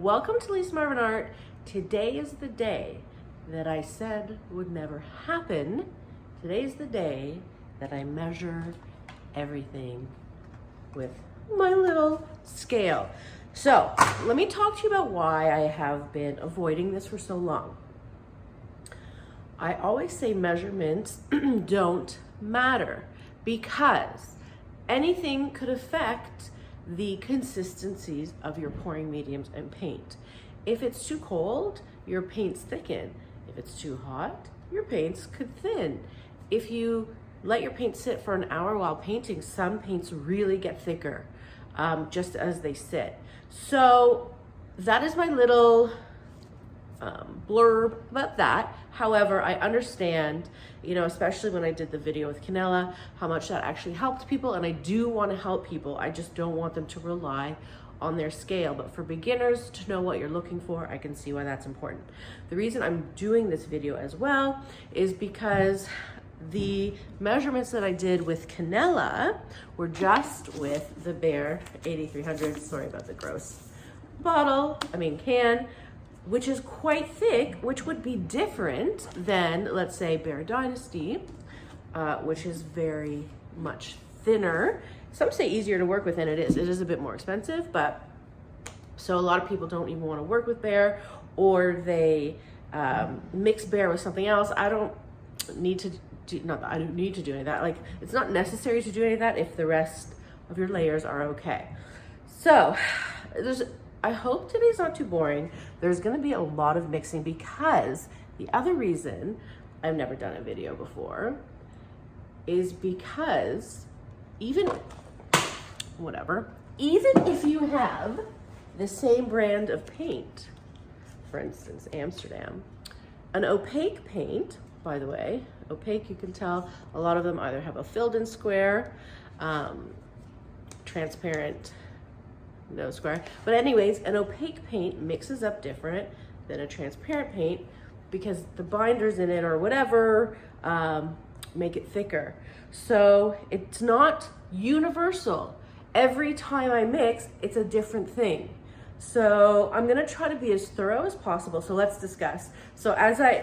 welcome to Lisa Marvin Art. Today is the day that I said would never happen. Today's the day that I measure everything with my little scale. So let me talk to you about why I have been avoiding this for so long. I always say measurements don't matter because anything could affect the consistencies of your pouring mediums and paint. If it's too cold, your paints thicken. If it's too hot, your paints could thin. If you let your paint sit for an hour while painting, some paints really get thicker just as they sit. So that is my little blurb about that. However, I understand, especially when I did the video with Canella, how much that actually helped people, and I do want to help people. I just don't want them to rely on their scale. But for beginners to know what you're looking for, I can see why that's important. The reason I'm doing this video as well is because the measurements that I did with Canella were just with the Behr 8300, sorry about the gross can, which is quite thick, which would be different than, let's say, Behr Dynasty, which is very much thinner. Some say easier to work with than it is. It is a bit more expensive, but so a lot of people don't even want to work with Behr, or they mix Behr with something else. I don't need to do, not that I don't need to do any of that. Like, it's not necessary to do any of that if the rest of your layers are okay. So I hope today's not too boring. There's gonna be a lot of mixing because the other reason I've never done a video before is because even if you have the same brand of paint, for instance, Amsterdam, an opaque paint, by the way, opaque, you can tell a lot of them either have a filled in square, transparent, no square. But anyways, an opaque paint mixes up different than a transparent paint because the binders in it or whatever make it thicker. So it's not universal. Every time I mix, it's a different thing. So I'm gonna try to be as thorough as possible. So let's discuss. So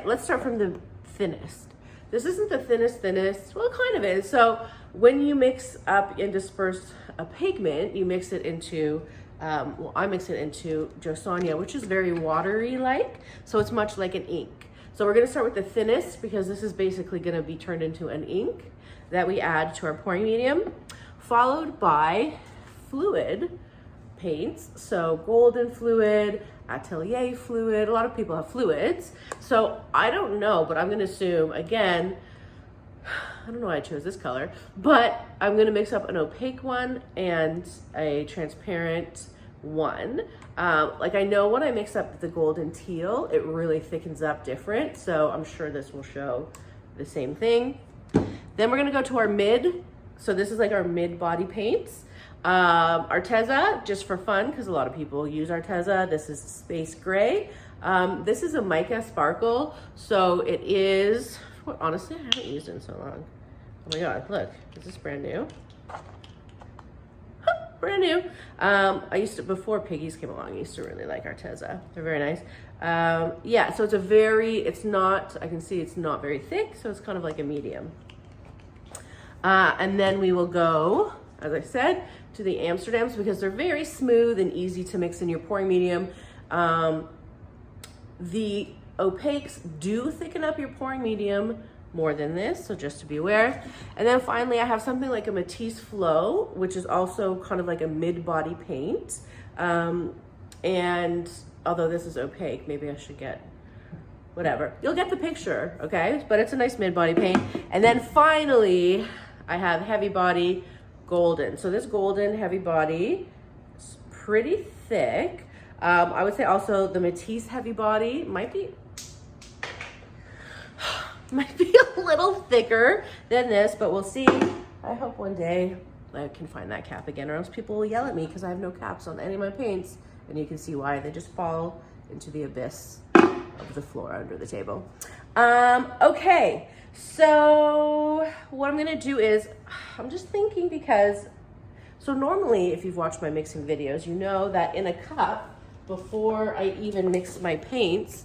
let's start from the thinnest. This isn't the thinnest, well, it kind of is. So when you mix up and disperse a pigment, you mix it into, I mix it into josonja, which is very watery-like. So it's much like an ink. So we're gonna start with the thinnest because this is basically gonna be turned into an ink that we add to our pouring medium, followed by fluid paints. So golden fluid, atelier fluid, a lot of people have fluids. So I don't know, but I'm gonna assume, again, I don't know why I chose this color, but I'm gonna mix up an opaque one and a transparent one. Like, I know when I mix up the golden teal, it really thickens up different. So I'm sure this will show the same thing. Then we're gonna go to our mid. So this is like our mid body paints. Arteza, just for fun, because a lot of people use Arteza. This is space gray. This is a mica sparkle. So it is, honestly, I haven't used it in so long. Oh my God, look, is this brand new? Huh, brand new. I used to, before Piggies came along, I used to really like Arteza. They're very nice. Yeah, so it's not, I can see it's not very thick, so it's kind of like a medium. And then we will go, as I said, to the Amsterdams because they're very smooth and easy to mix in your pouring medium. The opaques do thicken up your pouring medium more than this, so just to be aware. And then finally, I have something like a Matisse Flow, which is also kind of like a mid-body paint. And although this is opaque, maybe I should get whatever. You'll get the picture, okay? But it's a nice mid-body paint. And then finally, I have heavy body golden. So this golden heavy body is pretty thick. I would say also the Matisse heavy body might be a little thicker than this, but we'll see. I hope one day I can find that cap again, or else people will yell at me because I have no caps on any of my paints, and you can see why. They just fall into the abyss of the floor under the table. Okay, so what I'm gonna do is, I'm just thinking because, so normally if you've watched my mixing videos, you know that in a cup, before I even mix my paints,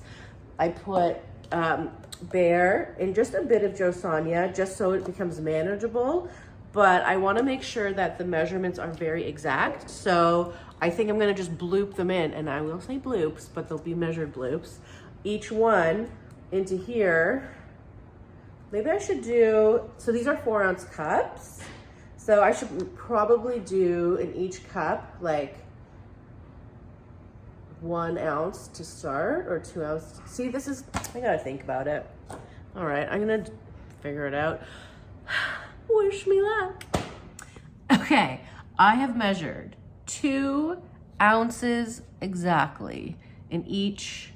I put behr and just a bit of josonja, just so it becomes manageable. But I want to make sure that the measurements are very exact. So I think I'm going to just bloop them in, and I will say bloops, but they'll be measured bloops. Each one into here. Maybe I should do, so these are 4-ounce cups. So I should probably do in each cup like 1 ounce to start, or 2 ounces. See, this is, I gotta think about it. All right, I'm gonna figure it out. Wish me luck. Okay, I have measured 2 ounces exactly in each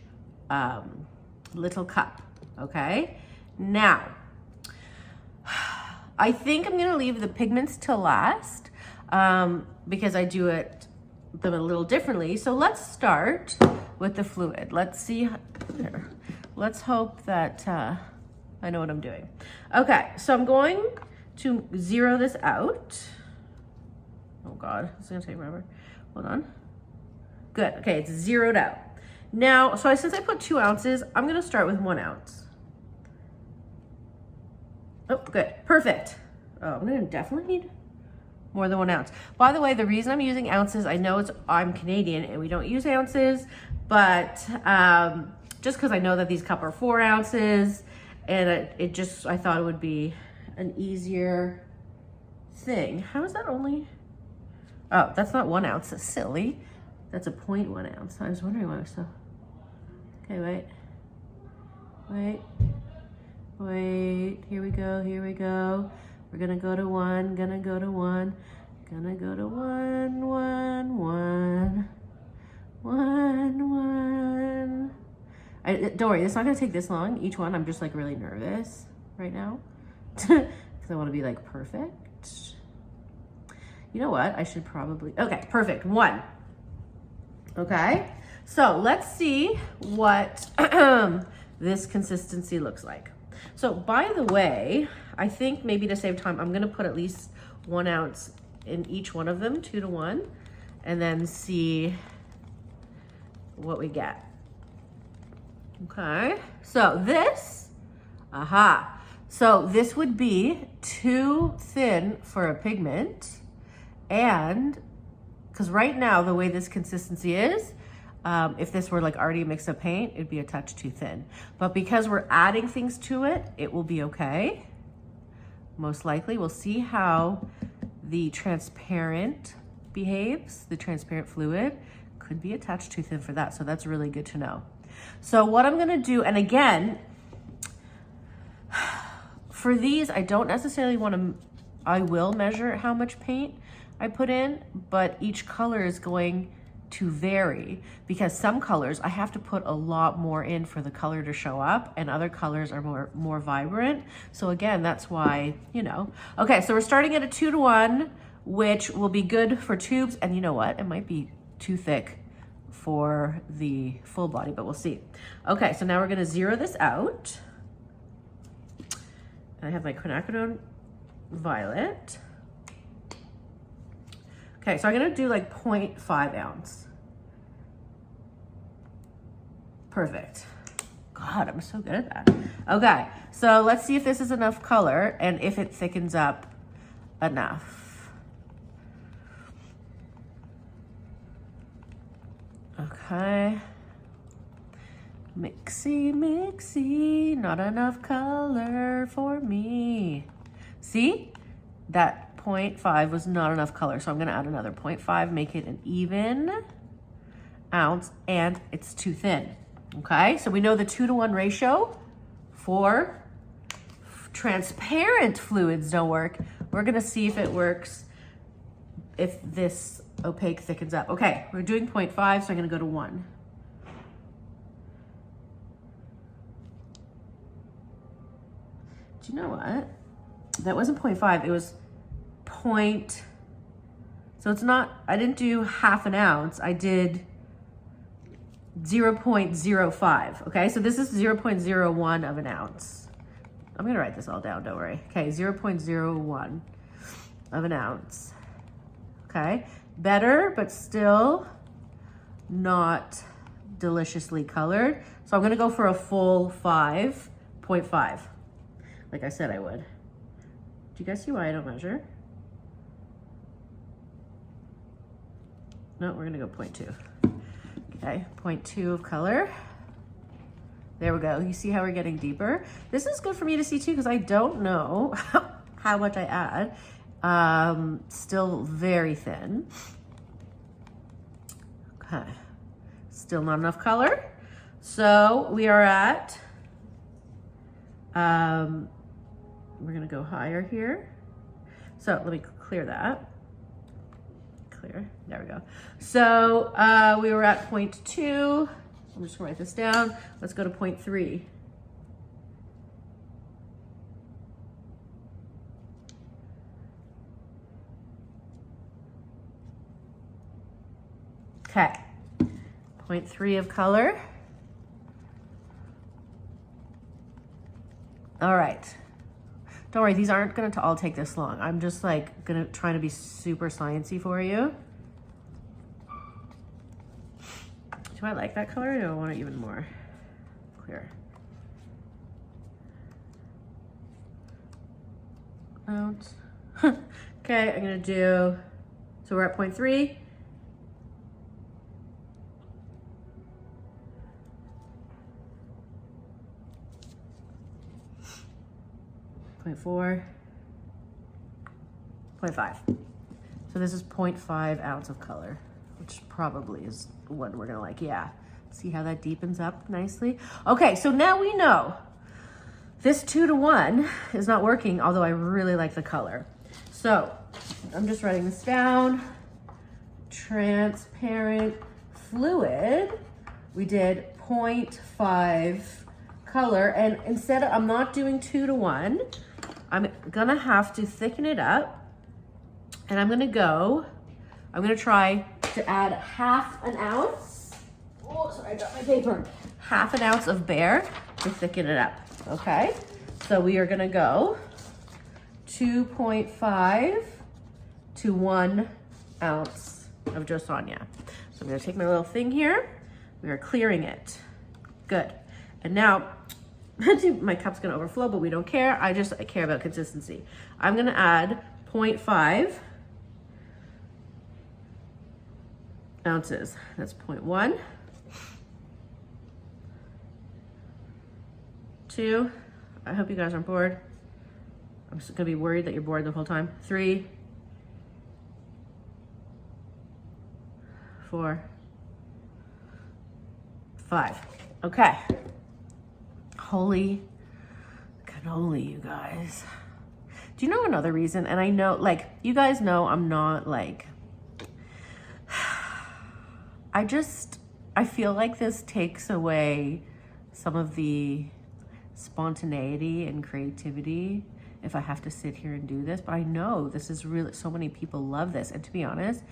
little cup, okay? Now, I think I'm gonna leave the pigments till last because I do them a little differently. So let's start with the fluid. Let's see, here. Let's hope that I know what I'm doing. Okay, so I'm going to zero this out. Oh God, it's gonna take forever. Hold on. Good, okay, it's zeroed out. Now, so since I put 2 ounces, I'm gonna start with 1 ounce. Oh, good, perfect. Oh, I'm gonna definitely need more than 1 ounce. By the way, the reason I'm using ounces, I know I'm Canadian and we don't use ounces, but just because I know that these cups are 4 ounces, and I thought it would be an easier thing. How is that only? Oh, that's not 1 ounce, that's silly. That's a 0.1 ounce. I was wondering why it was so. Okay, wait, here we go. We're gonna go to 1, gonna go to 1, gonna go to 1, 1, 1, 1, 1. Don't worry, it's not gonna take this long, each one. I'm just like really nervous right now because I wanna be like perfect. You know what, I should probably, okay, perfect, 1. Okay, so let's see what this consistency looks like. So by the way, I think maybe to save time, I'm gonna put at least 1 ounce in each one of them, 2 to 1, and then see what we get. Okay, so this, so this would be too thin for a pigment, and because right now the way this consistency is, if this were like already mixed up paint, it'd be a touch too thin. But because we're adding things to it, it will be okay. Most likely. We'll see how the transparent behaves. The transparent fluid could be a touch too thin for that. So that's really good to know. So what I'm gonna do, and again, for these, I don't necessarily I will measure how much paint I put in, but each color is going to vary because some colors I have to put a lot more in for the color to show up, and other colors are more vibrant. So again, that's why, you know. Okay, so we're starting at a 2 to 1, which will be good for tubes, and you know what? It might be too thick for the full body, but we'll see. Okay, so now we're gonna zero this out. I have my quinacridone violet. Okay, so I'm gonna do like 0.5 ounce. Perfect. God, I'm so good at that. Okay, so let's see if this is enough color and if it thickens up enough. Okay. Mixy, not enough color for me. See? That 0.5 was not enough color, so I'm gonna add another 0.5, make it an even ounce, and it's too thin. Okay, so we know the 2 to 1 ratio for transparent fluids don't work. We're gonna see if it works if this opaque thickens up. Okay, we're doing 0.5, so I'm gonna go to 1. Do you know what? That wasn't 0.5, it was so it's not, I didn't do half an ounce, I did 0.05, okay? So this is 0.01 of an ounce. I'm gonna write this all down, don't worry. Okay, 0.01 of an ounce, okay? Better, but still not deliciously colored. So I'm gonna go for a full 5.5, like I said I would. Do you guys see why I don't measure? No, we're gonna go 0.2. Okay, 0.2 of color. There we go. You see how we're getting deeper? This is good for me to see too, because I don't know how much I add. Still very thin. Okay, still not enough color. So we are at, we're gonna go higher here. So let me clear that. Clear, there we go. So we were at 0.2. I'm just gonna write this down. Let's go to 0.3. Okay, 0.3 of color. All right, don't worry, these aren't gonna all take this long. I'm just like gonna try to be super sciencey for you. Do I like that color, or do I want it even more clear? Ounce. Okay, I'm gonna do, so we're at 0.3. 0.4, 0.5. So this is 0.5 ounce of color, which probably is what we're gonna like. Yeah, see how that deepens up nicely? Okay, so now we know this 2-to-1 is not working, although I really like the color. So I'm just writing this down. Transparent fluid, we did 0.5 color, and instead of, I'm not doing 2-to-1, I'm gonna have to thicken it up, and I'm gonna try to add half an ounce. Oh, sorry, I dropped my paper. Half an ounce of behr to thicken it up, okay? So we are gonna go 2.5 to 1 ounce of josonja. So I'm gonna take my little thing here. We are clearing it. Good. And now, my cup's gonna overflow, but we don't care. I care about consistency. I'm gonna add 0.5 ounces. That's 0.1, 2. I hope you guys aren't bored. I'm just gonna be worried that you're bored the whole time. 3, 4, 5. Okay. Holy cannoli, you guys. Do you know another reason? And I know, like, you guys know I'm not like, I feel like this takes away some of the spontaneity and creativity if I have to sit here and do this. But I know this is really, so many people love this. And to be honest,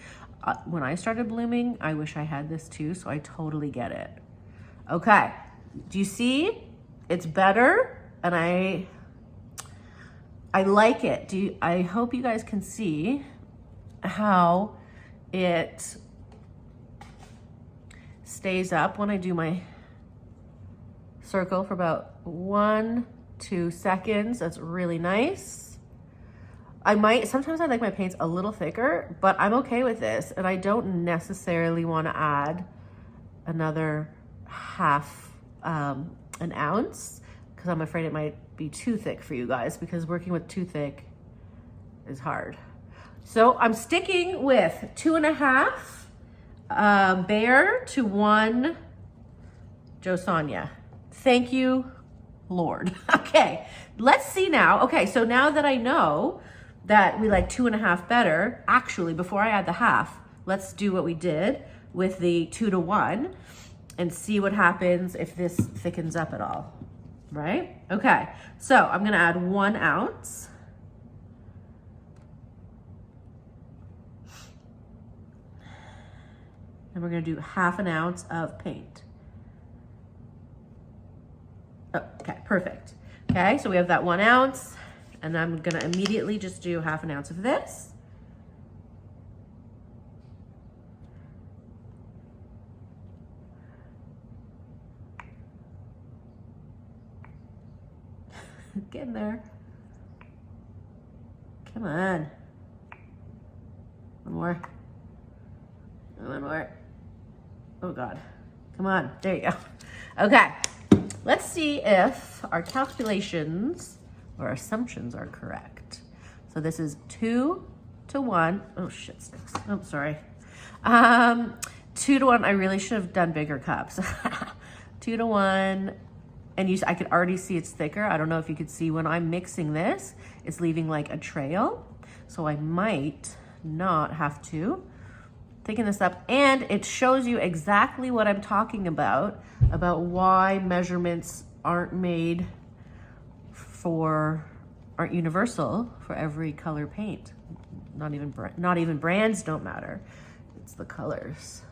when I started blooming, I wish I had this too, so I totally get it. Okay, do you see? It's better, and I like it. I hope you guys can see how it stays up when I do my circle for about 1-2 seconds. That's really nice. Sometimes I like my paints a little thicker, but I'm okay with this, and I don't necessarily want to add another half an ounce, because I'm afraid it might be too thick for you guys, because working with too thick is hard. So I'm sticking with 2.5 behr to 1 josonja. Thank you, Lord. Okay, let's see now. Okay, so now that I know that we like 2.5 better, actually, before I add the half, let's do what we did with the 2-to-1 and see what happens if this thickens up at all, right? Okay, so I'm gonna add 1 ounce. And we're gonna do half an ounce of paint. Oh, okay, perfect. Okay, so we have that 1 ounce, and I'm gonna immediately just do half an ounce of this. Get in there. Come on. One more. One more. Oh God. Come on. There you go. Okay. Let's see if our calculations or assumptions are correct. So this is 2 to 1. Oh shit sticks. Oh, sorry. 2 to 1. I really should have done bigger cups. 2 to 1. And I could already see it's thicker. I don't know if you could see when I'm mixing this, it's leaving like a trail. So I might not have to thicken this up. And it shows you exactly what I'm talking about why measurements aren't universal for every color paint. Not even brands don't matter. It's the colors.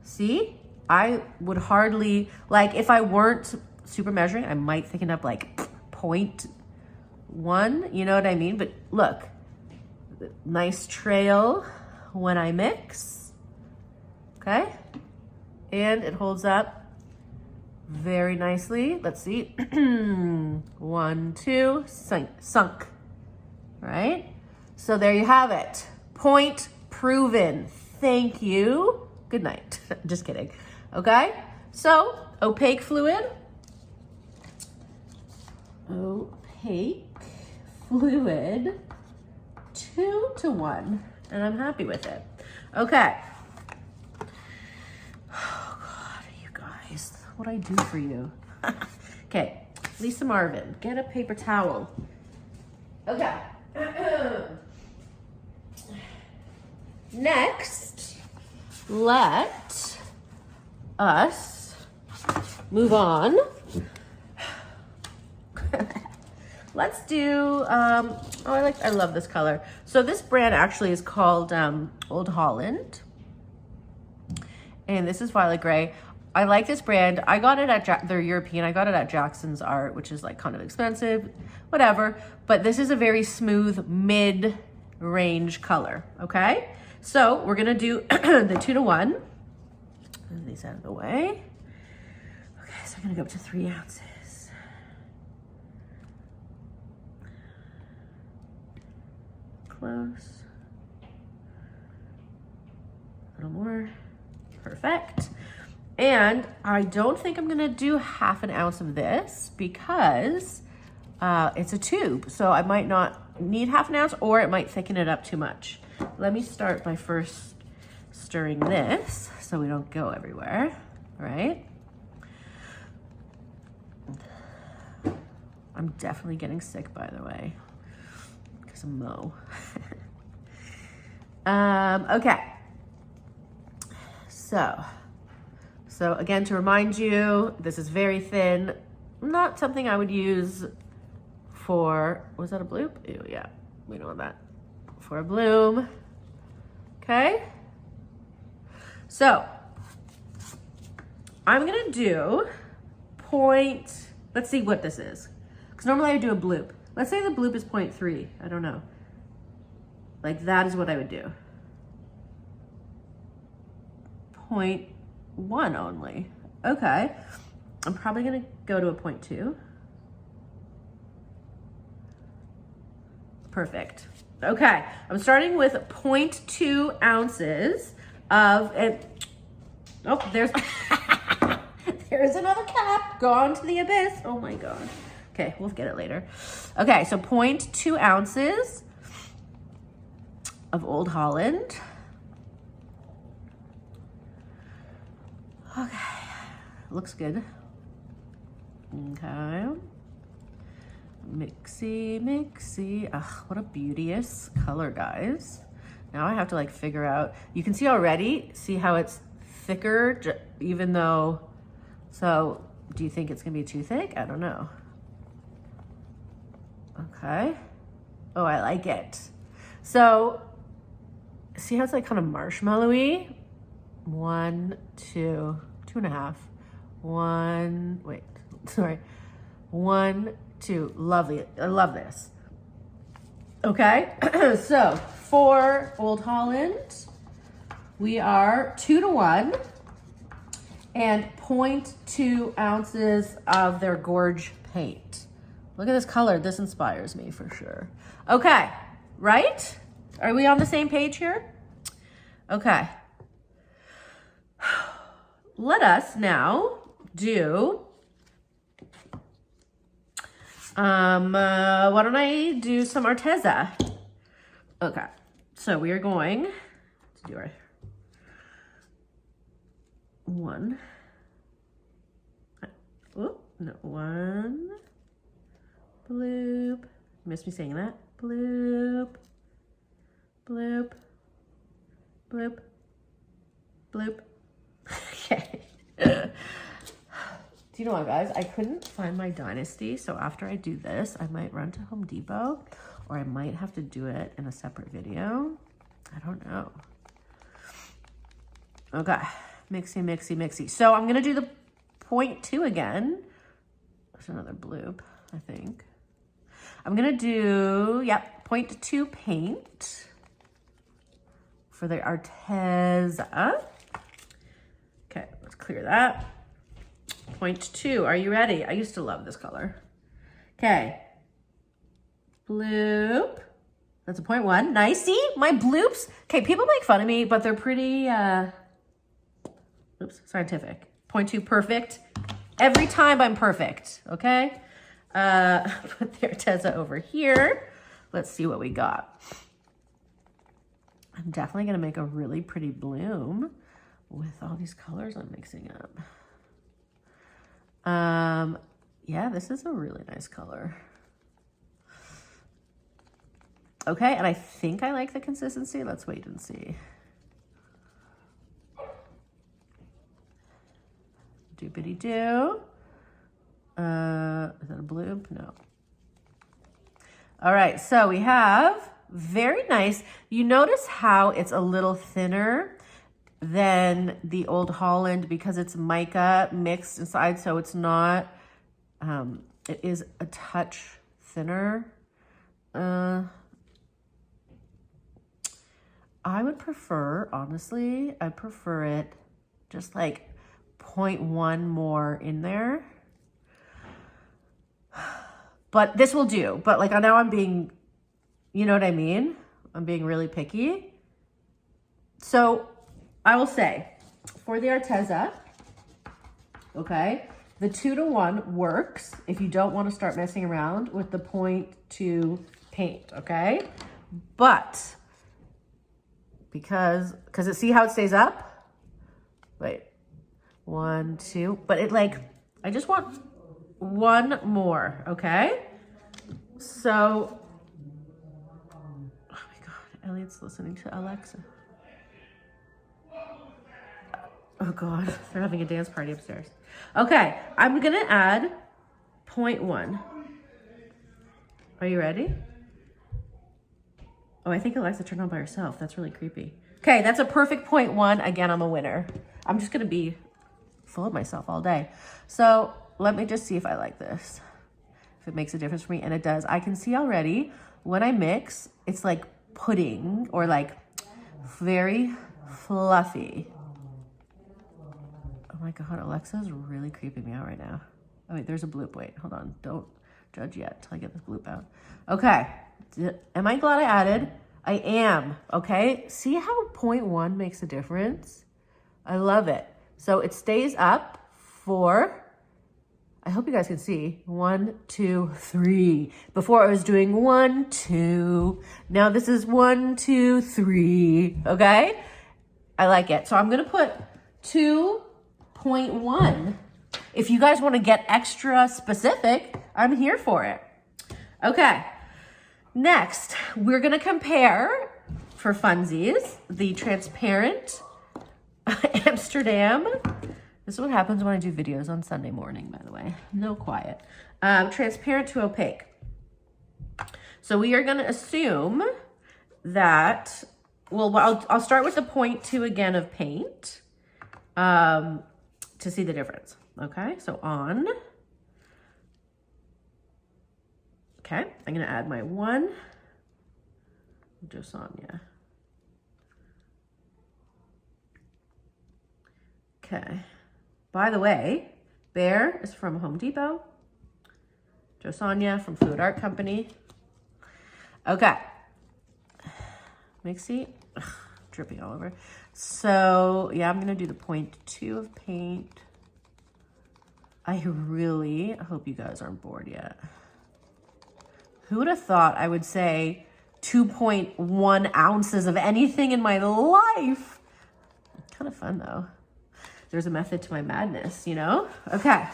See? I would hardly, like if I weren't super measuring, I might thicken up like 0.1, you know what I mean? But look, nice trail when I mix, okay? And it holds up very nicely. Let's see, 1, 2, sunk, right? So there you have it. Point proven. Thank you. Good night. Just kidding. Okay, so opaque fluid. Opaque fluid 2 to 1. And I'm happy with it. Okay. Oh God, you guys, what I do for you. Okay, Lisa Marvin, get a paper towel. Okay. Next, let us move on. Let's do, I love this color. So this brand actually is called Old Holland. And this is Violet Gray. I like this brand. I got it at, they're European. I got it at Jackson's Art, which is like kind of expensive, whatever. But this is a very smooth mid-range color, okay? So we're gonna do the 2 to 1. Move these out of the way. Okay, so I'm gonna go up to 3 ounces. Close. A little more. Perfect. And I don't think I'm gonna do 1/2 ounce of this because it's a tube. So I might not need 1/2 ounce, or it might thicken it up too much. Let me start by first stirring this so we don't go everywhere, right? I'm definitely getting sick, by the way, because of Mo. Okay. So again, to remind you, this is very thin, not something I would use for, was that a bloop? Ew, yeah, we know that. For a bloom, okay? So, I'm gonna do let's see what this is. Because normally I would do a bloop. Let's say the bloop is 0.3, I don't know. Like that is what I would do. 0.1 only, okay. I'm probably gonna go to a 0.2. Perfect. Okay, I'm starting with 0.2 ounces of, and oh, there's another cap gone to the abyss. Oh my God. Okay, we'll get it later. Okay, so 0.2 ounces of Old Holland. Okay, looks good. Okay. Mixy. Ugh, what a beauteous color, guys. Now I have to like figure out, you can see already, see how it's thicker, even though, so do you think it's gonna be too thick? I don't know. Okay. Oh, I like it. So, see how it's like kind of marshmallowy? 1, 2, 2.5. 1, wait, sorry. 1, 2, lovely. I love this. Okay, so for Old Holland, we are 2 to 1 and 0.2 ounces of their Gorge paint. Look at this color. This inspires me for sure. Okay, right? Are we on the same page here? Okay. Let us now do, why don't I do some Arteza? Okay, so we are going to do our one, oh, no, one, bloop, missed me saying that, bloop, bloop, bloop, bloop. Okay. Do you know what, guys? I couldn't find my Dynasty, so after I do this, I might run to Home Depot, or I might have to do it in a separate video. I don't know. Okay, mixy, mixy, mixy. So I'm gonna do the 0.2 again. There's another bloop, I think. I'm gonna do, yep, 0.2 paint for the Arteza. Okay, let's clear that. 0.2, are you ready? I used to love this color. Okay, bloop. That's a 0.1. Nice, see? My bloops. Okay, people make fun of me, but they're pretty, oops, scientific. 0.2 perfect. Every time I'm perfect, okay? Put the Arteza over here. Let's see what we got. I'm definitely gonna make a really pretty bloom with all these colors I'm mixing up. Yeah, this is a really nice color. Okay, and I think I like the consistency. Let's wait and see. Doobity-doo. Is that a bloop? No. All right, so we have very nice. You notice how it's a little thinner than the Old Holland because it's mica mixed inside, so it's not, it is a touch thinner. I would prefer, honestly, I prefer it just like 0.1 more in there. But this will do. But like now I'm being, you know what I mean? I'm being really picky. So I will say for the Arteza, okay, the 2-to-1 works if you don't want to start messing around with the 0.2 paint, okay? But because it, see how it stays up? Wait, 1, 2, but it like, I just want one more, okay? So, oh my God, Elliot's listening to Alexa. Oh God, they're having a dance party upstairs. Okay, I'm gonna add 0.1. Are you ready? Oh, I think Alexa turned on by herself. That's really creepy. Okay, that's a perfect 0.1. Again, I'm a winner. I'm just gonna be full of myself all day. So let me just see if I like this. If it makes a difference for me, and it does. I can see already when I mix, it's like pudding or like very fluffy. Oh my God, Alexa's really creeping me out right now. Oh wait, there's a bloop. Wait, hold on. Don't judge yet till I get this bloop out. Okay, am I glad I added? I am, okay? See how 0.1 makes a difference? I love it. So it stays up for, I hope you guys can see, 1, 2, 3. Before I was doing 1, 2. Now this is 1, 2, 3, okay? I like it. So I'm gonna put 2.1. If you guys wanna get extra specific, I'm here for it. Okay, next, we're gonna compare, for funsies, the transparent Amsterdam. This is what happens when I do videos on Sunday morning, by the way. No quiet. Transparent to opaque. So we are gonna assume that, well, I'll start with the 0.2 again of paint to see the difference. Okay, so on. Okay, I'm gonna add my 1 josonja. Okay, by the way, Behr is from Home Depot. Josonja from Fluid Art Company. Okay. Mixie. Ugh, dripping all over. So, yeah, I'm going to do the 0.2 of paint. I really hope you guys aren't bored yet. Who would have thought I would say 2.1 ounces of anything in my life? Kind of fun, though. There's a method to my madness, you know? Okay.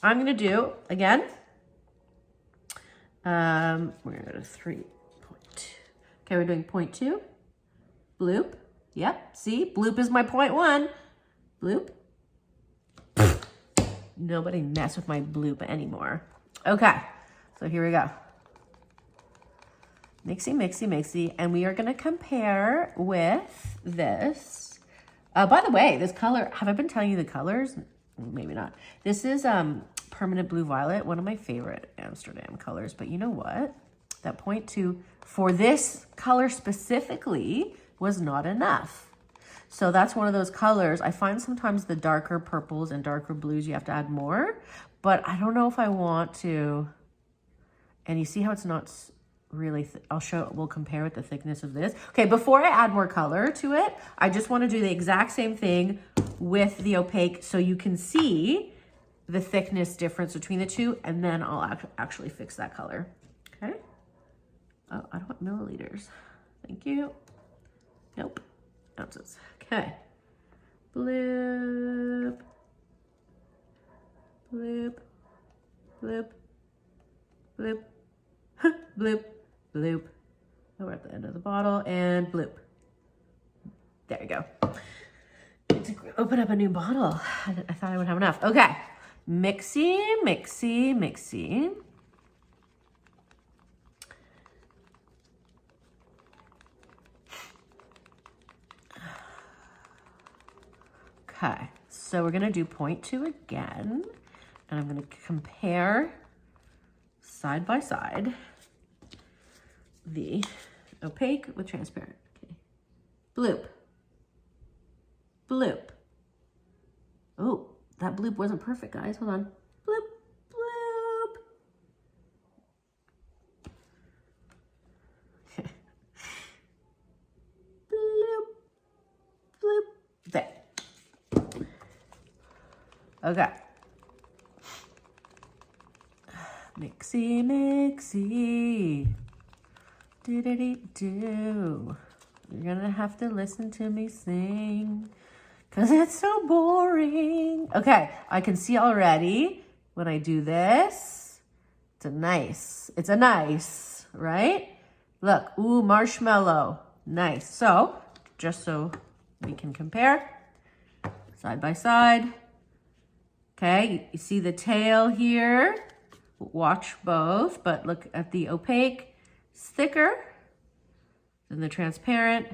I'm going to do, again, we're going to go to 3.2. Okay, we're doing 0.2. Bloop. Yep, see? Bloop is my 0.1. Bloop. Nobody mess with my bloop anymore. Okay, so here we go. Mixy, mixy, mixy. And we are going to compare with this. By the way, this color, have I been telling you the colors? Maybe not. This is Permanent Blue Violet, one of my favorite Amsterdam colors. But you know what? That 0.2 for this color specifically was not enough. So that's one of those colors. I find sometimes the darker purples and darker blues, you have to add more. But I don't know if I want to. And you see how it's not really, we'll compare with the thickness of this. Okay, before I add more color to it, I just want to do the exact same thing with the opaque so you can see the thickness difference between the two, and then I'll actually fix that color. Okay. Oh, I don't want milliliters. Thank you. Nope. Ounces. Okay. Bloop. Bloop. Bloop. Bloop. Bloop. Bloop. Oh, we're at the end of the bottle, and bloop. There you go. Need to open up a new bottle. I thought I would have enough. Okay. Mixy, mixy, mixy. Okay, so we're gonna do 0.2 again, and I'm gonna compare side by side the opaque with transparent. Okay. Bloop. Bloop. Oh, that bloop wasn't perfect, guys. Hold on. Bloop, bloop. Bloop, bloop. There. Okay. Mixy, mixy. Do-do-do-do. You're gonna have to listen to me sing, because it's so boring. Okay, I can see already when I do this, it's a nice, right? Look, ooh, marshmallow, nice. So, just so we can compare, side by side. Okay, you see the tail here. Watch both, but look at the opaque, it's thicker than the transparent.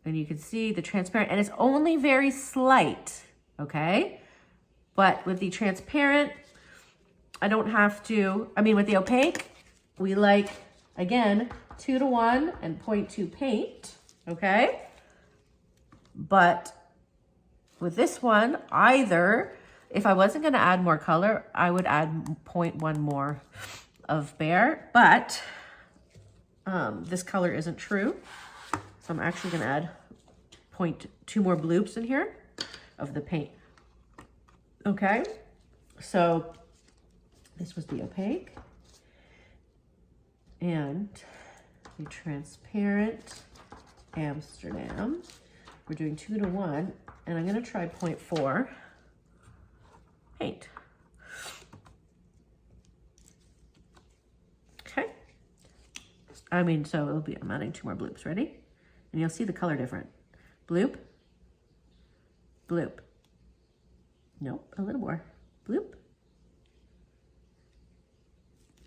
And you can see the transparent, and it's only very slight, okay? But with the transparent, I don't have to, with the opaque, we like, again, 2:1 and 0.2 paint, okay? But with this one, either, if I wasn't gonna add more color, I would add 0.1 more of behr, but this color isn't true. So I'm actually gonna add 0.2 more bloops in here of the paint. Okay, so this was the opaque and the transparent Amsterdam. We're doing 2:1, and I'm gonna try 0.4 paint. Okay. So it'll be, I'm adding 2 more bloops, ready? And you'll see the color different. Bloop, bloop. Nope, a little more. Bloop.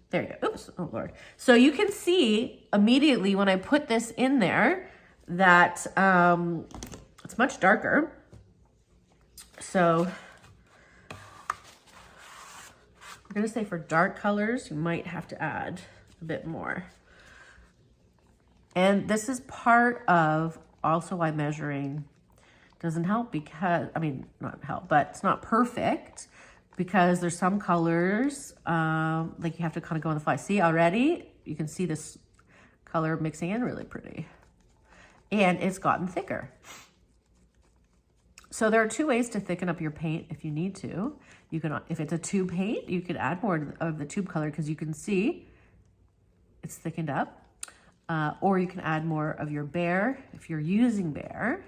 There you go. Oops, oh Lord. So you can see immediately when I put this in there that it's much darker. So we're gonna say for dark colors, you might have to add a bit more. And this is part of also why measuring Doesn't help because, I mean, not help, but it's not perfect because there's some colors, like you have to kind of go on the fly. See already, you can see this color mixing in really pretty. And it's gotten thicker. So there are two ways to thicken up your paint if you need to. You can, if it's a tube paint, you could add more of the tube color because you can see it's thickened up. Or you can add more of your behr if you're using behr.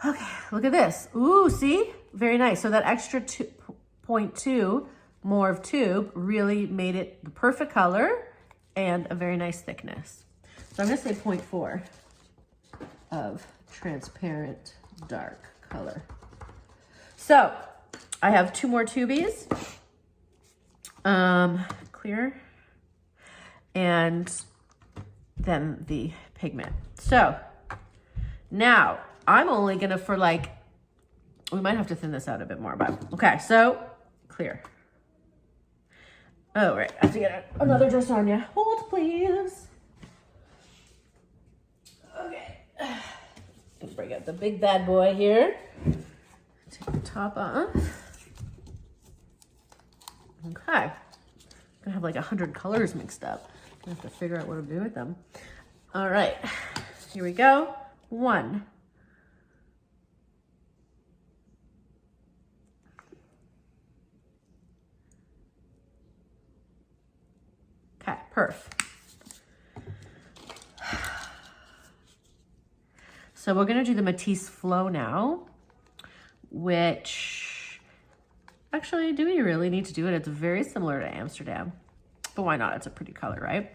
Okay, look at this. Ooh, see? Very nice. So that extra 0.2 more of tube really made it the perfect color and a very nice thickness. So I'm gonna say 0.4 of transparent dark color. So I have 2 more tubies, clear, and then the pigment. So now I'm only gonna, for like, we might have to thin this out a bit more, but okay, so clear. Oh, right, I have to get another josonja. Hold, please. Okay, let's bring out the big bad boy here. Take the top off. Okay, I'm gonna have like 100 colors mixed up. I have to figure out what I'm doing with them. All right, here we go. 1. Okay, perf. So we're gonna do the Matisse Flow now, which, actually, do we really need to do it? It's very similar to Amsterdam, but why not? It's a pretty color, right?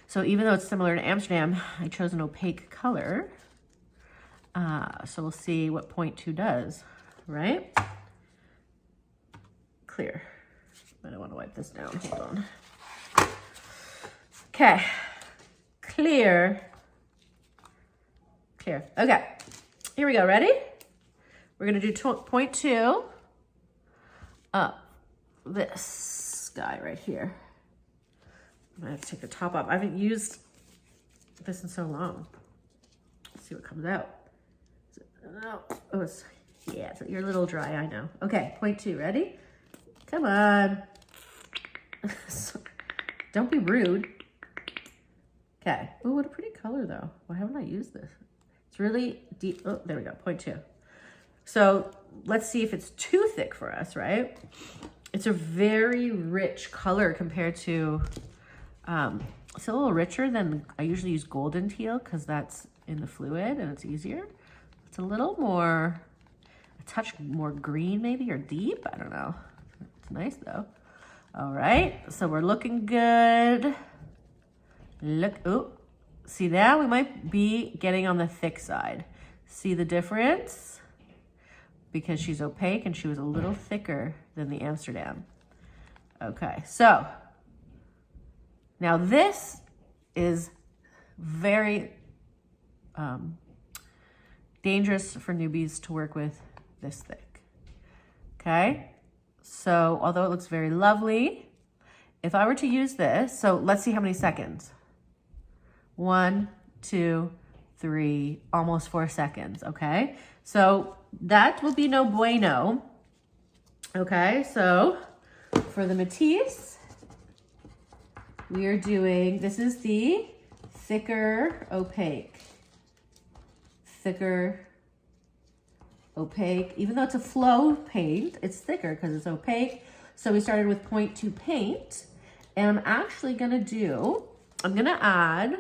So even though it's similar to Amsterdam, I chose an opaque color. So we'll see what 0.2 does, right? Clear. I don't want to wipe this down, hold on. Okay, clear. Clear, okay. Here we go, ready? We're gonna do 0.2 up this guy right here. I'm gonna have to take the top off. I haven't used this in so long. Let's see what comes out. Oh, it's, yeah, you're a little dry, I know. Okay, 0.2, ready? Come on. Don't be rude. Okay. Oh, what a pretty color though. Why haven't I used this? It's really deep. Oh, there we go, 0.2. So let's see if it's too thick for us, right? It's a very rich color compared to, it's a little richer than, I usually use golden teal because that's in the fluid and it's easier. It's a little more, a touch more green maybe, or deep, I don't know. It's nice though. All right, so we're looking good. Look, oh, see that? We might be getting on the thick side. See the difference? Because she's opaque and she was a little thicker than the Amsterdam. Okay, so now this is very dangerous for newbies to work with this thick. Okay, so although it looks very lovely, if I were to use this, so let's see how many seconds. 1, 2, 3, almost 4 seconds, okay? So that will be no bueno. Okay, so for the Matisse, we are doing, this is the thicker opaque. Thicker opaque. Even though it's a flow paint, it's thicker because it's opaque. So we started with 0.2 paint, and I'm actually gonna do, I'm gonna add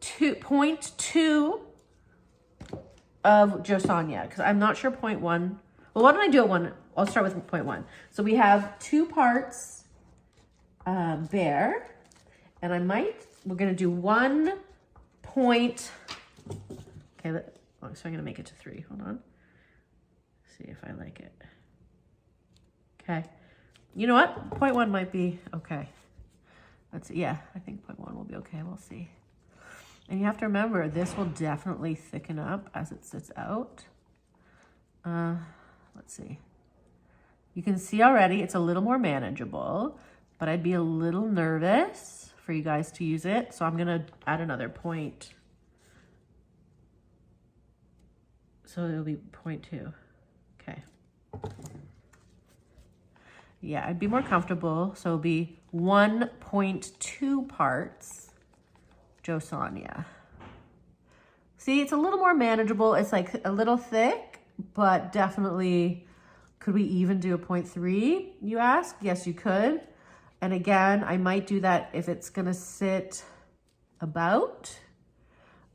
0.2 of josonja, because I'm not sure 0.1. Well, why don't I do it 1? I'll start with 0.1. So we have 2 parts behr, and we're gonna do 1 point. Okay, so I'm gonna make it to 3. Hold on. See if I like it. Okay. You know what? 0.1 might be okay. Let's see. Yeah, I think 0.1 will be okay. We'll see. And you have to remember, this will definitely thicken up as it sits out. Let's see. You can see already it's a little more manageable, but I'd be a little nervous for you guys to use it. So I'm gonna add another 0.2 So it'll be 0.2. Okay. Yeah, I'd be more comfortable. So it'll be 1.2 parts josonja. See, it's a little more manageable. It's like a little thick, but definitely, could we even do a 0.3, you ask? Yes, you could. And again, I might do that if it's gonna sit about.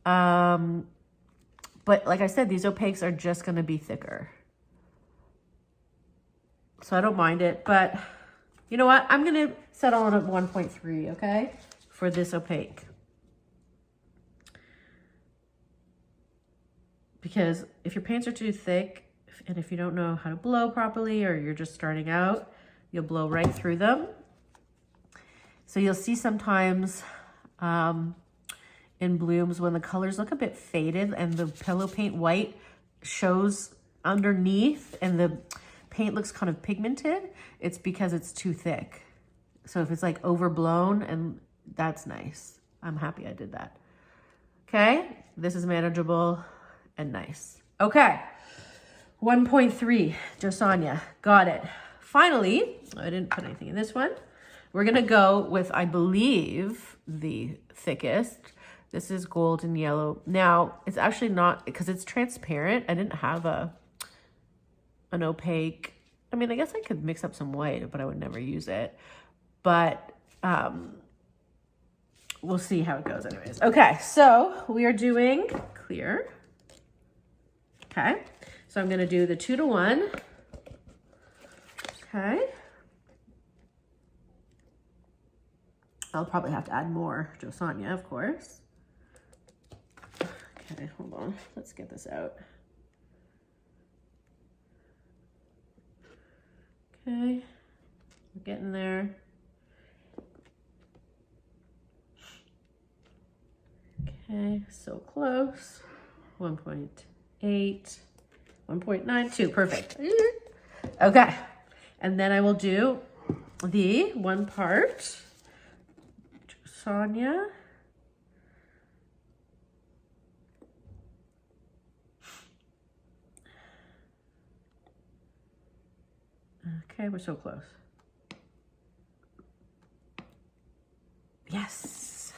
But like I said, these opaques are just gonna be thicker. So I don't mind it, but you know what? I'm gonna settle on a 1.3, okay? For this opaque. Because if your paints are too thick, and if you don't know how to blow properly, or you're just starting out, you'll blow right through them. So you'll see sometimes in blooms when the colors look a bit faded and the pillow paint white shows underneath and the paint looks kind of pigmented, it's because it's too thick. So if it's like overblown, and that's nice. I'm happy I did that. Okay, this is manageable and nice. Okay, 1.3 josonja, got it. Finally, I didn't put anything in this one. We're gonna go with, I believe, the thickest. This is golden yellow. Now, it's actually not, because it's transparent. I didn't have an opaque. I mean, I guess I could mix up some white, but I would never use it. But we'll see how it goes anyways. Okay, so we are doing clear. Okay, so I'm gonna do the 2-to-1. Okay. I'll probably have to add more josonja, of course. Okay, hold on. Let's get this out. Okay, we're getting there. Okay, so close. 1.8, 1.92, perfect. Okay, and then I will do the 1 part josonja. Okay, we're so close. Yes,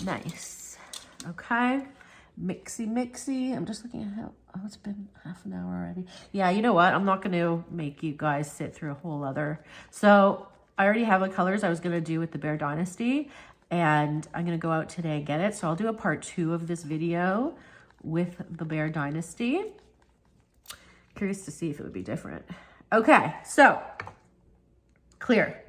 nice. Okay, mixy. I'm just looking at how, oh, it's been half an hour already. Yeah, you know what? I'm not gonna make you guys sit through a whole other. So I already have the colors I was gonna do with the Behr Dynasty, and I'm gonna go out today and get it. So I'll do a part 2 of this video with the Behr Dynasty. Curious to see if it would be different. Okay, so clear.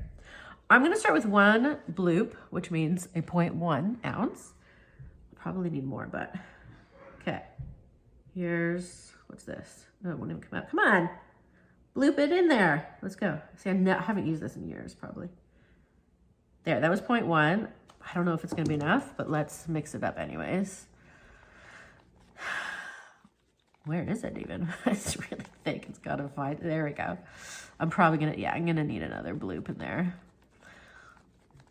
I'm gonna start with 1 bloop, which means a 0.1 ounce. Probably need more, but okay. Here's, what's this? No, it won't even come out. Come on, bloop it in there. Let's go. See, I haven't used this in years, probably. There, that was 0.1. I don't know if it's gonna be enough, but let's mix it up anyways. Where is it even? It's really thick. It's gotta find, there we go. I'm probably gonna, yeah, I'm gonna need another bloop in there.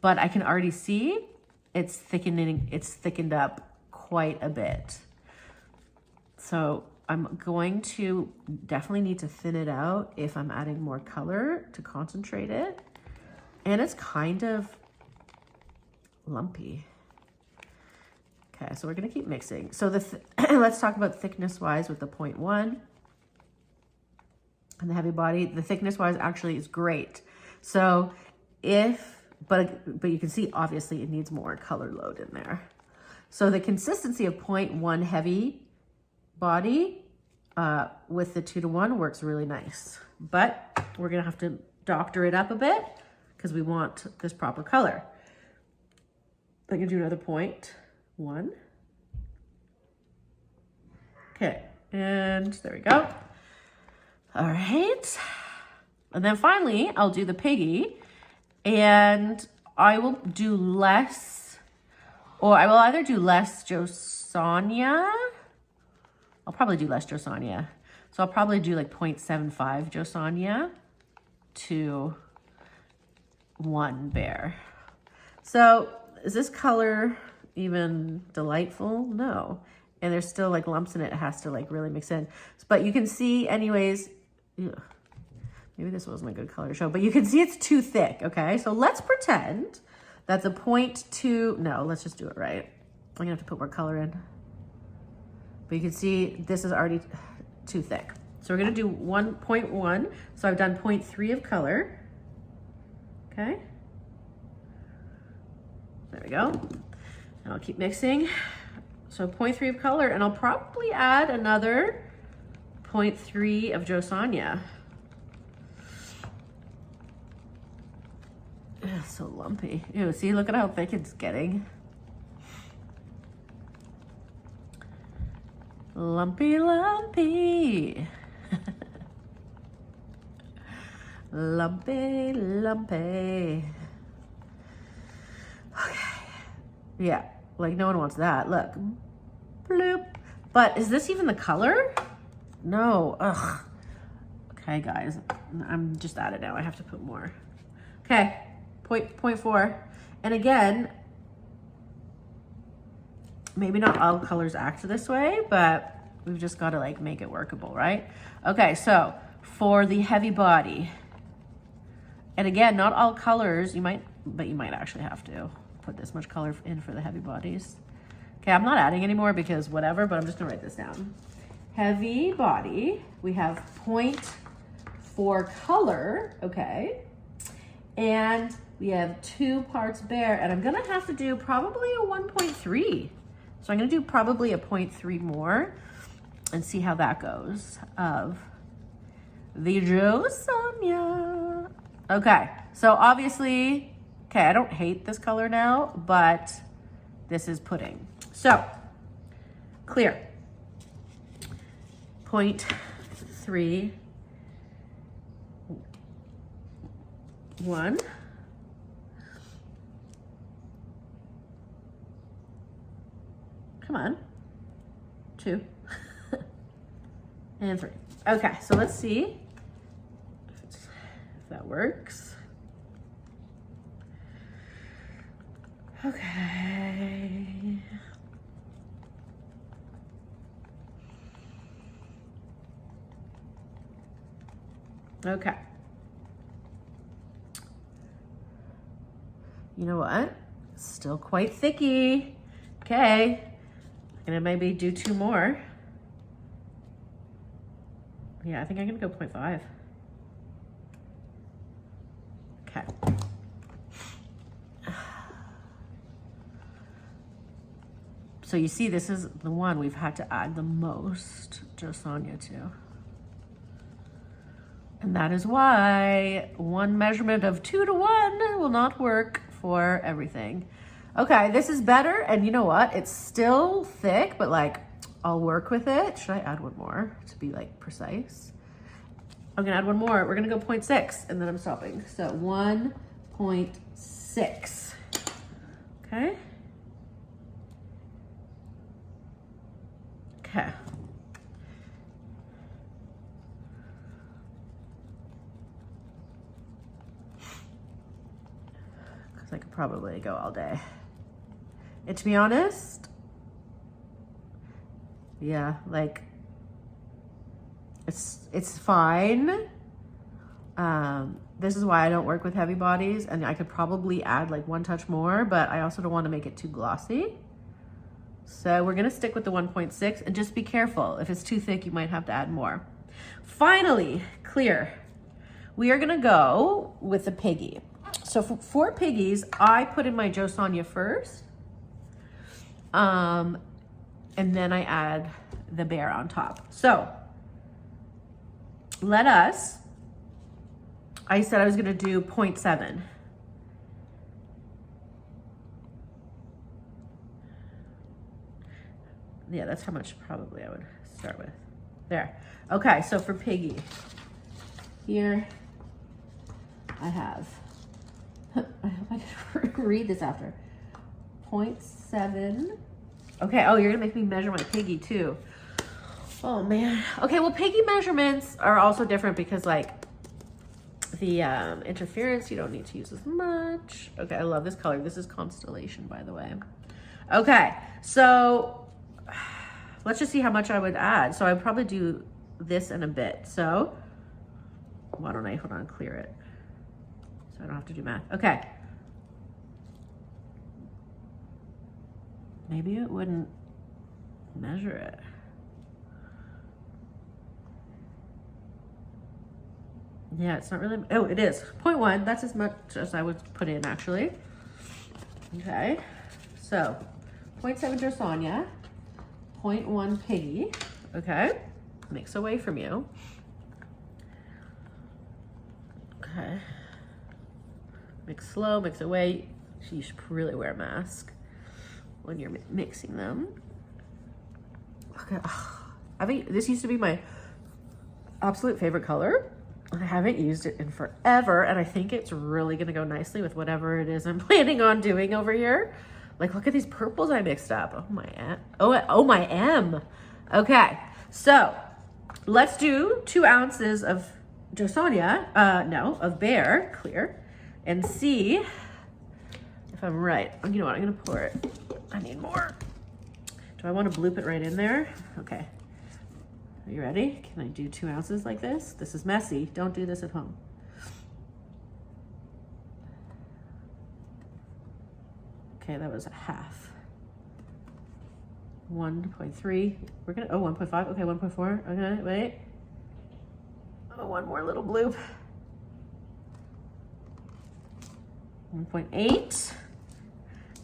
But I can already see it's thickening, it's thickened up quite a bit. So I'm going to definitely need to thin it out if I'm adding more color to concentrate it. And it's kind of lumpy. Okay, so we're gonna keep mixing. So let's talk about thickness wise with the 0.1 and the heavy body. The thickness wise actually is great. So but you can see obviously it needs more color load in there. So the consistency of 0.1 heavy body with the 2-to-1 works really nice. But we're gonna have to doctor it up a bit because we want this proper color. I'm gonna do another 0.1. Okay, and there we go. All right. And then finally, I'll do the piggy, and I will do less, or I will either do less josonja. I'll probably do less josonja. So I'll probably do like 0.75 josonja to 1 behr. So is this color even delightful? No. and there's still like lumps in it. It has to like really mix in. But you can see anyways, ugh, maybe this wasn't a good color to show, but you can see it's too thick, okay? So let's pretend that the 0.2, no, let's just do it right. I'm gonna have to put more color in. But you can see this is already too thick. So we're gonna do 1.1. So I've done 0.3 of color, okay? There we go. And I'll keep mixing. So 0.3 of color, and I'll probably add another 0.3 of josonja. Ugh, so lumpy. Ew, see, look at how thick it's getting. Lumpy, lumpy. Lumpy, lumpy. Okay. Yeah, like no one wants that. Look. Bloop. But is this even the color? No. Ugh. Okay, guys. I'm just at it now. I have to put more. Okay. 0.4. And again, maybe not all colors act this way, but we've just got to like make it workable, right? Okay, so for the heavy body, and again, not all colors, but you might actually have to put this much color in for the heavy bodies. Okay, I'm not adding anymore because whatever, but I'm just gonna write this down. Heavy body, we have 0.4 color, okay? And we have 2 parts behr, and I'm gonna have to do probably a 1.3. So I'm gonna do probably a 0.3 more and see how that goes of the josonja. Okay, so obviously, okay, I don't hate this color now, but this is pudding. So, clear. 0.3, 1. Come on. 2. And 3. Okay, so let's see if that works. Okay. Okay. You know what? Still quite thicky. Okay. I'm gonna maybe do 2 more. Yeah, I think I'm gonna go 0.5. Okay. So you see, this is the one we've had to add the most josonja to. And that is why one measurement of 2 to 1 will not work for everything. Okay, this is better. And you know what? It's still thick, but like, I'll work with it. Should I add one more to be like precise? I'm gonna add one more. We're gonna go 0.6 and then I'm stopping. So 1.6, okay? Okay. Because I could probably go all day. And to be honest, yeah, like it's fine. This is why I don't work with heavy bodies, and I could probably add like 1 touch more, but I also don't want to make it too glossy. So we're gonna stick with the 1.6 and just be careful. If it's too thick, you might have to add more. Finally, clear. We are gonna go with the piggy. So for piggies, I put in my josonja first. And then I add the behr on top. So I said I was gonna do 0.7. Yeah, that's how much probably I would start with. There. Okay, so for piggy, here I have, I hope I can read this after, 0.7. Okay, oh, you're gonna make me measure my piggy too. Oh man. Okay, well, piggy measurements are also different because like the interference, you don't need to use as much. Okay, I love this color. This is Constellation, by the way. Okay, so let's just see how much I would add. So I would probably do this in a bit. So why don't I, hold on, clear it. So I don't have to do math. Okay. Maybe it wouldn't measure it. Yeah, it's not really, oh, it is 0.1. That's as much as I would put in actually. Okay, so 0.7 josonja, 0.1 piggy. Okay, mix away from you. Okay, mix slow, mix away. So you should really wear a mask when you're mixing them. Okay, this used to be my absolute favorite color. I haven't used it in forever, and I think it's really gonna go nicely with whatever it is I'm planning on doing over here. Like, look at these purples I mixed up. Oh my M. Okay, so let's do 2 ounces of josonja, of behr, clear, and see if I'm right. You know what, I'm gonna pour it. I need more. Do I want to bloop it right in there? Okay. Are you ready? Can I do 2 ounces like this? This is messy. Don't do this at home. Okay, that was a half. 1.3. We're gonna, 1.5. Okay, 1.4. Okay, wait. Oh, one more little bloop. 1.8.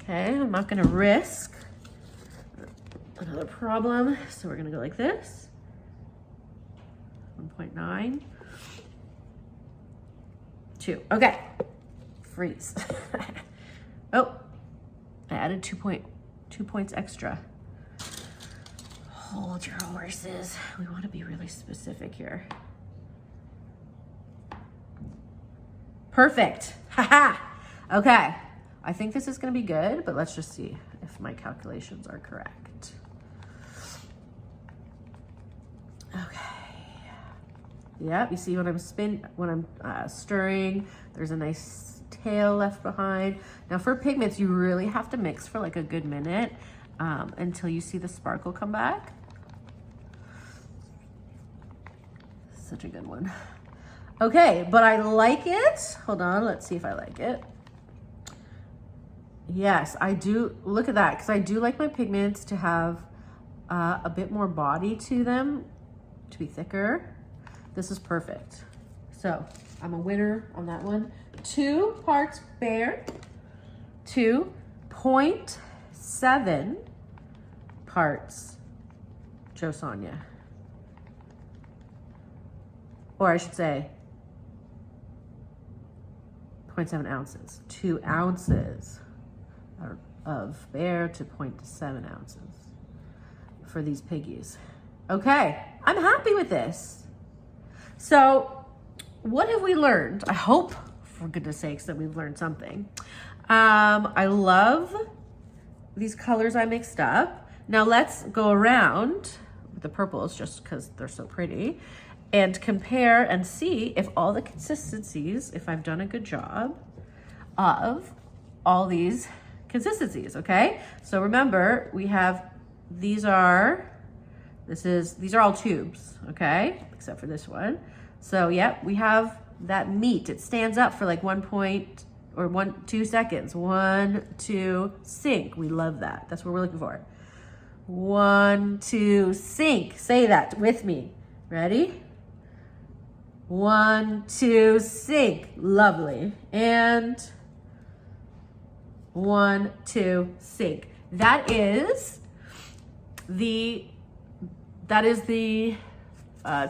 Okay, I'm not gonna risk another problem, so we're gonna go like this. 1.9. 2. Okay. Freeze. Oh, I added 2 points extra. Hold your horses. We want to be really specific here. Perfect. Haha. Okay. I think this is going to be good, but let's just see if my calculations are correct. Okay. Yeah, you see when I'm stirring, there's a nice tail left behind. Now for pigments, you really have to mix for like a good minute until you see the sparkle come back. Such a good one. Okay, but I like it. Hold on, let's see if I like it. Yes, I do. Look at that, because I do like my pigments to have a bit more body to them, to be thicker. This is perfect. So I'm a winner on that one. 2 parts behr, 2.7 parts josonja. Or I should say 0.7 ounces. 2 ounces of behr to 0.7 ounces for these piggies. Okay, I'm happy with this. So what have we learned? I hope, for goodness sakes, that we've learned something. I love these colors I mixed up. Now let's go around with the purples just because they're so pretty and compare and see if all the consistencies, if I've done a good job of all these consistencies, okay? So remember, we have, these are all tubes, okay? Except for this one. So yeah, we have that meat. It stands up for like 2 seconds. 1, 2, sink. We love that. That's what we're looking for. 1, 2, sink. Say that with me. Ready? 1, 2, sink. Lovely. And 1, 2, sink. That is the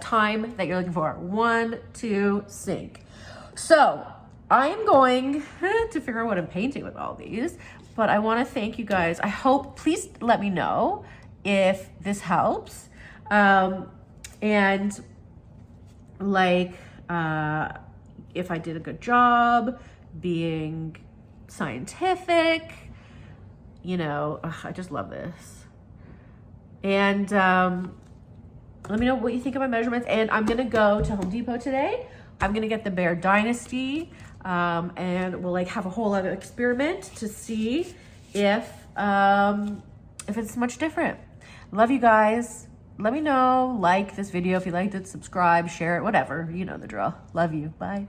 time that you're looking for. 1, 2, sink. So I am going to figure out what I'm painting with all these, but I want to thank you guys. I hope, please let me know if this helps. And like, if I did a good job being scientific, you know, I just love this. And let me know what you think of my measurements. And I'm gonna go to Home Depot today. I'm gonna get the Behr Dynasty, and we'll like have a whole other experiment to see if it's much different. Love you guys. Let me know, like this video if you liked it, subscribe, share it, whatever. You know the drill. Love you. Bye.